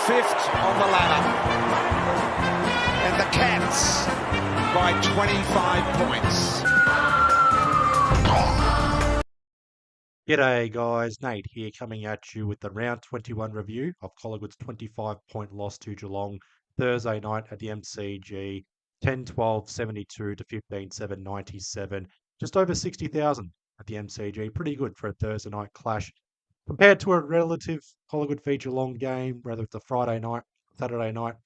fifth on the ladder. And the Cats by 25 points. G'day guys, Nate here coming at you with the round 21 review of Collingwood's 25-point loss to Geelong Thursday night at the MCG, 10-12-72 to 15-7-97, just over 60,000 at the MCG. Pretty good for a Thursday night clash compared to a relative Collingwood v Geelong game, whether it's a Friday night,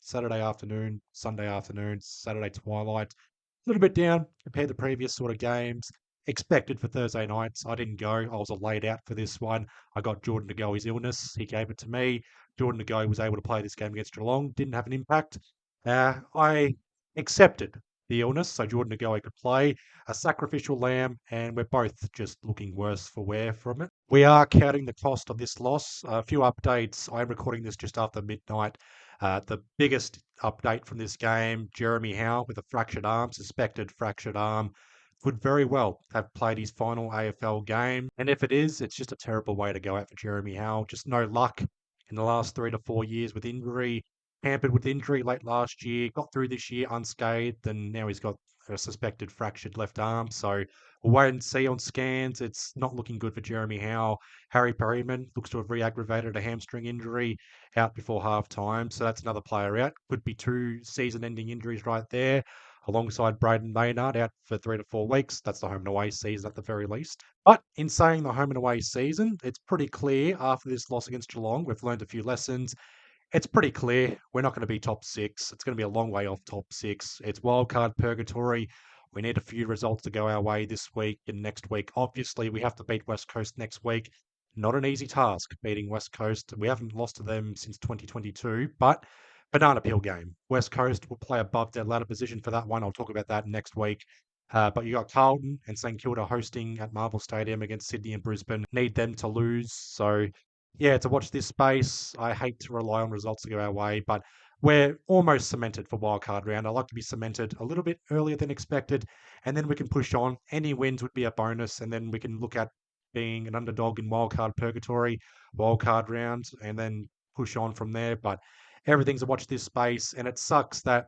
Saturday afternoon, Sunday afternoon, Saturday twilight. A little bit down compared to previous sort of games. Expected for Thursday nights. I didn't go. I was laid out for this one. I got Jordan De Goey's illness. He gave it to me. Jordan De Goey was able to play this game against Geelong. Didn't have an impact. I accepted the illness so Jordan De Goey could play. A sacrificial lamb, and we're both just looking worse for wear from it. We are counting the cost of this loss. A few updates. I'm recording this just after midnight. The biggest update from this game, Jeremy Howe with a fractured arm, suspected fractured arm, could very well have played his final AFL game. And if it is, it's just a terrible way to go out for Jeremy Howe. Just no luck in the last 3 to 4 years with injury. Hampered with injury late last year, got through this year unscathed, and now he's got a suspected fractured left arm. So we'll wait and see on scans. It's not looking good for Jeremy Howe. Harry Perryman looks to have re-aggravated a hamstring injury, out before half time. So that's another player out. Could be 2 season-ending injuries right there, alongside Braden Maynard out for 3 to 4 weeks. That's the home and away season at the very least. But in saying the home and away season, it's pretty clear after this loss against Geelong, we've learned a few lessons. It's pretty clear we're not going to be top 6. It's going to be a long way off top 6. It's wildcard purgatory. We need a few results to go our way this week and next week. Obviously, we have to beat West Coast next week. Not an easy task beating West Coast. We haven't lost to them since 2022, but banana peel game. West Coast will play above their ladder position for that one. I'll talk about that next week. But you got Carlton and St Kilda hosting at Marvel Stadium against Sydney and Brisbane. Need them to lose. So, yeah, to watch this space, I hate to rely on results to go our way, but we're almost cemented for wildcard round. I like to be cemented a little bit earlier than expected, and then we can push on. Any wins would be a bonus, and then we can look at being an underdog in wildcard purgatory, wildcard round, and then push on from there. But everything's a watch this space, and it sucks that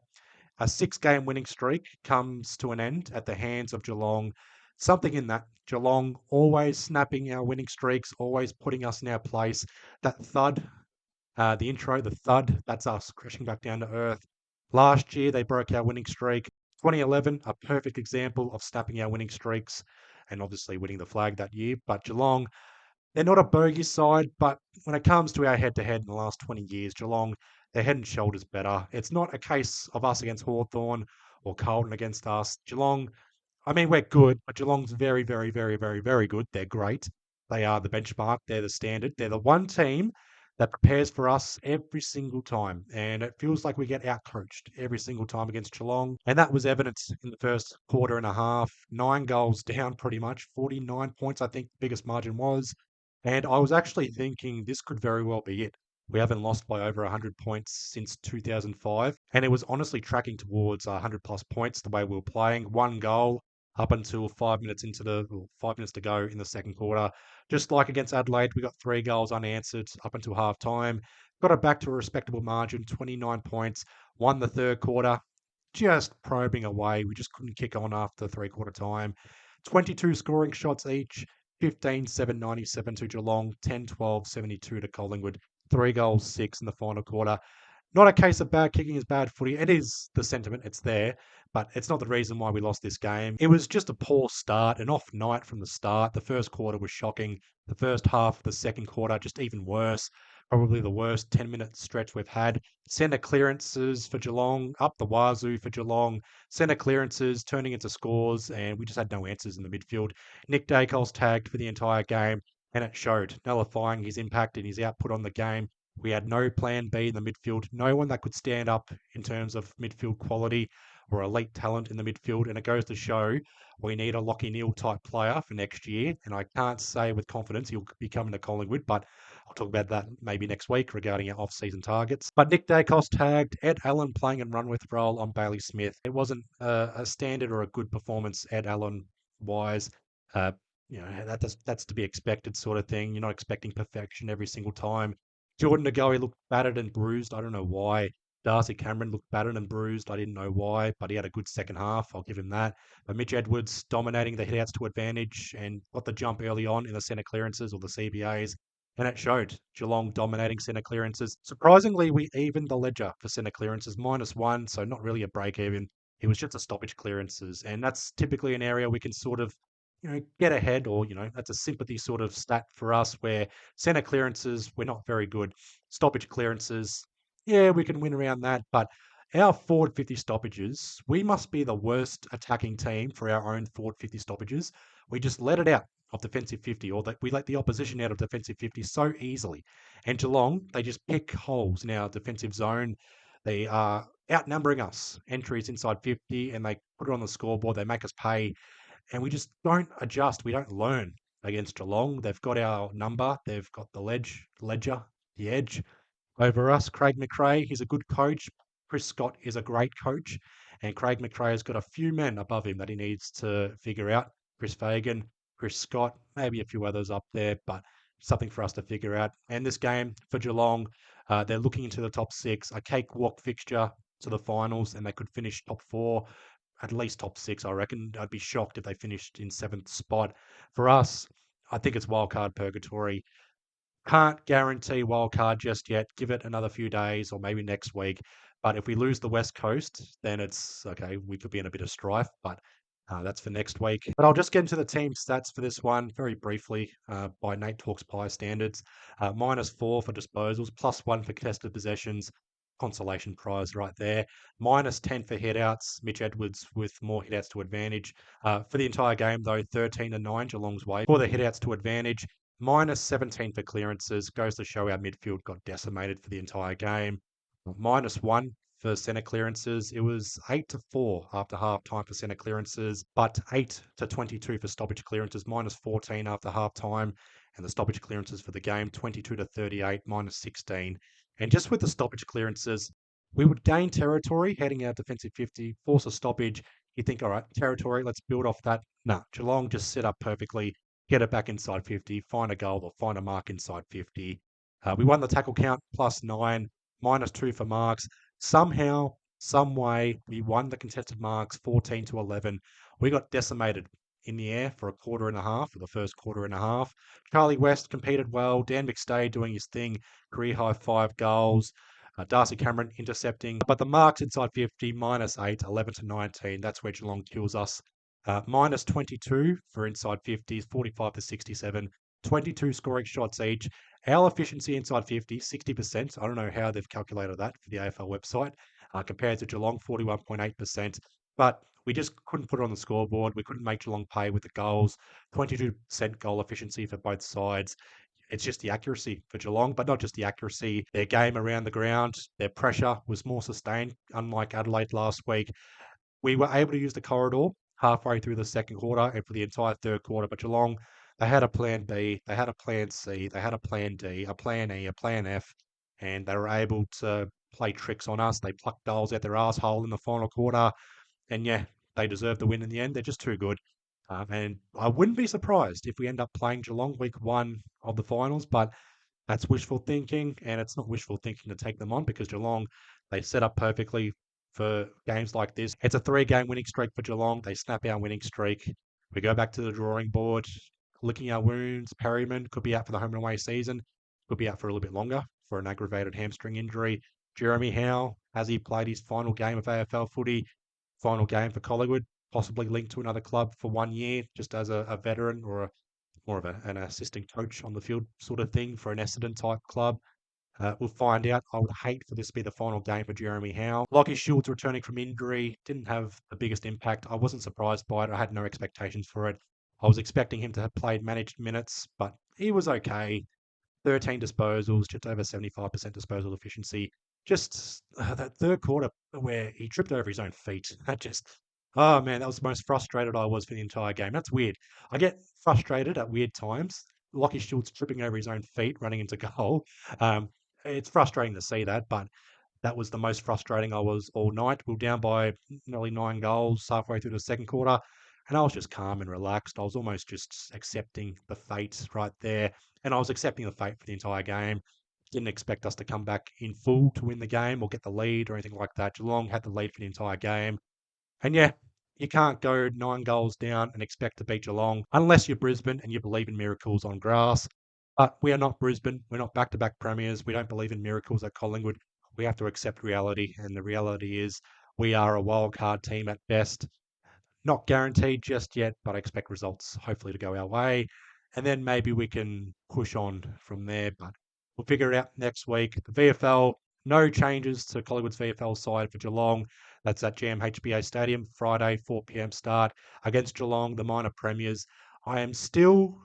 a 6-game winning streak comes to an end at the hands of Geelong. Something in that. Geelong always snapping our winning streaks, always putting us in our place. That thud, the intro, the thud, that's us crashing back down to earth. Last year, they broke our winning streak. 2011, a perfect example of snapping our winning streaks and obviously winning the flag that year. But Geelong, they're not a bogey side, but when it comes to our head-to-head in the last 20 years, Geelong, they're head and shoulders better. It's not a case of us against Hawthorn or Carlton against us. Geelong, I mean, we're good, but Geelong's very, very, very, very, very good. They're great. They are the benchmark. They're the standard. They're the one team that prepares for us every single time. And it feels like we get out-coached every single time against Geelong. And that was evident in the first quarter and a half. 9 goals down pretty much. 49 points, I think the biggest margin was. And I was actually thinking this could very well be it. We haven't lost by over 100 points since 2005. And it was honestly tracking towards 100 plus points the way we were playing. 1 goal up until 5 minutes 5 minutes to go in the second quarter. Just like against Adelaide, we got 3 goals unanswered up until half time. Got it back to a respectable margin, 29 points. Won the third quarter, just probing away. We just couldn't kick on after 3-quarter time. 22 scoring shots each. 15-7-97 to Geelong, 10-12-72 to Collingwood, 3 goals, 6 in the final quarter. Not a case of bad kicking is bad footy. It is the sentiment, it's there, but it's not the reason why we lost this game. It was just a poor start, an off night from the start. The first quarter was shocking. The first half of the second quarter, just even worse. Probably the worst 10-minute stretch we've had. Centre clearances for Geelong, up the wazoo for Geelong. Centre clearances turning into scores, and we just had no answers in the midfield. Nick Daicos tagged for the entire game, and it showed, nullifying his impact and his output on the game. We had no plan B in the midfield, no one that could stand up in terms of midfield quality or elite talent in the midfield, and it goes to show we need a Lockie Neal type player for next year, and I can't say with confidence he'll be coming to Collingwood, but I'll talk about that maybe next week regarding our off-season targets. But Nick Daicos tagged, Ed Allen playing and run with role on Bailey Smith. It wasn't a standard or a good performance Ed Allen-wise. That's to be expected sort of thing. You're not expecting perfection every single time. Jordan Agoe looked battered and bruised. I don't know why. Darcy Cameron looked battered and bruised. I didn't know why, but he had a good second half. I'll give him that. But Mitch Edwards dominating the hitouts to advantage and got the jump early on in the centre clearances or the CBAs. And it showed Geelong dominating centre clearances. Surprisingly, we evened the ledger for centre clearances, -1, so not really a break even. It was just a stoppage clearances. And that's typically an area we can sort of, get ahead, or, that's a sympathy sort of stat for us where centre clearances, we're not very good. Stoppage clearances, yeah, we can win around that. But our forward 50 stoppages, we must be the worst attacking team for our own forward 50 stoppages. We just let it out of defensive 50, or that we let the opposition out of defensive 50 so easily. And Geelong, they just pick holes in our defensive zone. They are outnumbering us. Entries inside 50, and they put it on the scoreboard. They make us pay, and we just don't adjust. We don't learn against Geelong. They've got our number. They've got the ledger, the edge over us. Craig McRae, he's a good coach. Chris Scott is a great coach. And Craig McRae has got a few men above him that he needs to figure out. Chris Fagan, Chris Scott, maybe a few others up there, but something for us to figure out. And this game for Geelong, they're looking into the top 6, a cakewalk fixture to the finals, and they could finish top 4, at least top 6, I reckon. I'd be shocked if they finished in 7th spot. For us, I think it's wildcard purgatory. Can't guarantee wildcard just yet. Give it another few days or maybe next week. But if we lose the West Coast, then it's okay. We could be in a bit of strife, but that's for next week. But I'll just get into the team stats for this one very briefly by Nate Talks Pie standards. -4 for disposals, +1 for contested possessions. Consolation prize right there. -10 for hitouts. Mitch Edwards with more hitouts to advantage. For the entire game, though, 13-9 Geelong's way. For the hitouts to advantage, -17 for clearances. Goes to show our midfield got decimated for the entire game. -1 for centre clearances. It was 8-4 after half time for centre clearances, but 8-22 for stoppage clearances, -14 after half time. And the stoppage clearances for the game, 22-38, -16. And just with the stoppage clearances, we would gain territory heading out defensive 50, force a stoppage. You think, all right, territory, let's build off that. No, Geelong just set up perfectly, get it back inside 50, find a goal or find a mark inside 50. We won the tackle count +9, -2 for marks. Somehow, some way, we won the contested marks 14-11. We got decimated in the air for a quarter and a half, for the first quarter and a half. Charlie West competed well. Dan McStay doing his thing, career high 5 goals. Darcy Cameron intercepting. But the marks inside 50, -8, 11-19. That's where Geelong kills us. -22 for inside 50s, 45-67. 22 scoring shots each. Our efficiency inside 50, 60%. I don't know how they've calculated that for the AFL website, compared to Geelong, 41.8%. But we just couldn't put it on the scoreboard. We couldn't make Geelong pay with the goals. 22% goal efficiency for both sides. It's just the accuracy for Geelong, but not just the accuracy. Their game around the ground, their pressure was more sustained, unlike Adelaide last week. We were able to use the corridor halfway through the second quarter and for the entire third quarter, but Geelong, they had a plan B, they had a plan C, they had a plan D, a plan E, a plan F, and they were able to play tricks on us. They plucked goals out their asshole in the final quarter, and yeah, they deserve the win in the end. They're just too good. And I wouldn't be surprised if we end up playing Geelong week 1 of the finals, but that's wishful thinking, and it's not wishful thinking to take them on because Geelong, they set up perfectly for games like this. It's a 3-game winning streak for Geelong. They snap our winning streak. We go back to the drawing board, licking our wounds. Perryman could be out for the home and away season, could be out for a little bit longer for an aggravated hamstring injury. Jeremy Howe, has he played his final game of AFL footy, final game for Collingwood, possibly linked to another club for 1 year, just as a veteran or more of an assistant coach on the field sort of thing for an Essendon type club. We'll find out. I would hate for this to be the final game for Jeremy Howe. Lockie Shields returning from injury didn't have the biggest impact. I wasn't surprised by it. I had no expectations for it. I was expecting him to have played managed minutes, but he was okay. 13 disposals, just over 75% disposal efficiency. Just that third quarter where he tripped over his own feet. That just, oh man, that was the most frustrated I was for the entire game. That's weird. I get frustrated at weird times. Lockie Schultz tripping over his own feet, running into goal. Um, it's frustrating to see that, but that was the most frustrating I was all night. We were down by nearly 9 goals halfway through the second quarter, and I was just calm and relaxed. I was almost just accepting the fate right there, and I was accepting the fate for the entire game. didn't expect us to come back in full to win the game or get the lead or anything like that. Geelong had the lead for the entire game. And yeah, you can't go 9 goals down and expect to beat Geelong unless you're Brisbane and you believe in miracles on grass. But we are not Brisbane. We're not back-to-back premiers. We don't believe in miracles at Collingwood. We have to accept reality. And the reality is we are a wildcard team at best. Not guaranteed just yet, but I expect results hopefully to go our way. And then maybe we can push on from there. But we'll figure it out next week. The VFL, no changes to Collingwood's VFL side for Geelong. That's at GMHBA Stadium, Friday, 4 p.m. start against Geelong, the minor premiers. I am still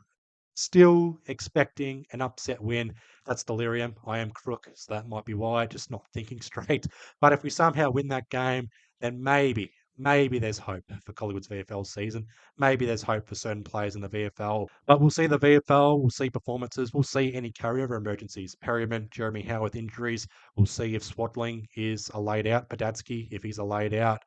expecting an upset win. That's delirium. I am crook, so that might be why, just not thinking straight. But if we somehow win that game, then maybe there's hope for Collingwood's VFL season. Maybe there's hope for certain players in the VFL. But we'll see the VFL, we'll see performances, we'll see any carryover emergencies. Perryman, Jeremy Howarth injuries. We'll see if Swadling is a laid out, Padatsky, if he's a laid out.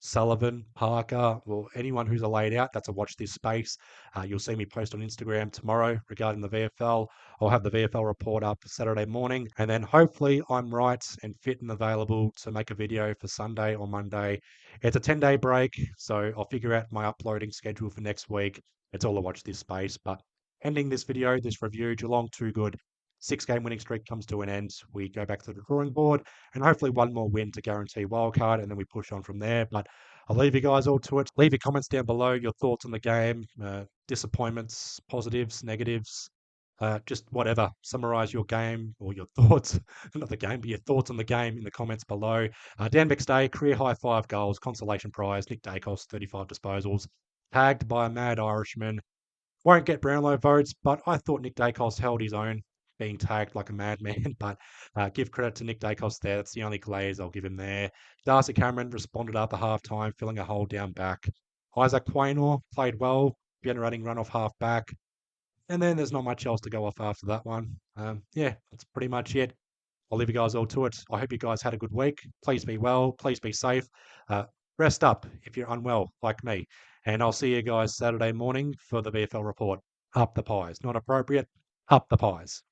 Sullivan, Parker, or anyone who's a laid out, that's a watch this space. You'll see me post on Instagram tomorrow regarding the VFL. I'll have the VFL report up Saturday morning, and then hopefully I'm right and fit and available to make a video for Sunday or Monday. It's a 10-day break, so I'll figure out my uploading schedule for next week. It's all a watch this space, but ending this video, this review, Geelong too good. 6-game winning streak comes to an end. We go back to the drawing board and hopefully one more win to guarantee wildcard, and then we push on from there. But I'll leave you guys all to it. Leave your comments down below, your thoughts on the game, disappointments, positives, negatives, just whatever. Summarize your game or your thoughts, not the game, but your thoughts on the game in the comments below. Dan McStay, career high 5 goals, consolation prize. Nick Daicos, 35 disposals. Tagged by a mad Irishman. Won't get Brownlow votes, but I thought Nick Daicos held his own, being tagged like a madman. But give credit to Nick Daicos there. That's the only glaze I'll give him there. Darcy Cameron responded after halftime, filling a hole down back. Isaac Quaynor played well, generating run off half back. And then there's not much else to go off after that one. Yeah, that's pretty much it. I'll leave you guys all to it. I hope you guys had a good week. Please be well. Please be safe. Rest up if you're unwell, like me. And I'll see you guys Saturday morning for the VFL report. Up the pies. Not appropriate. Up the pies.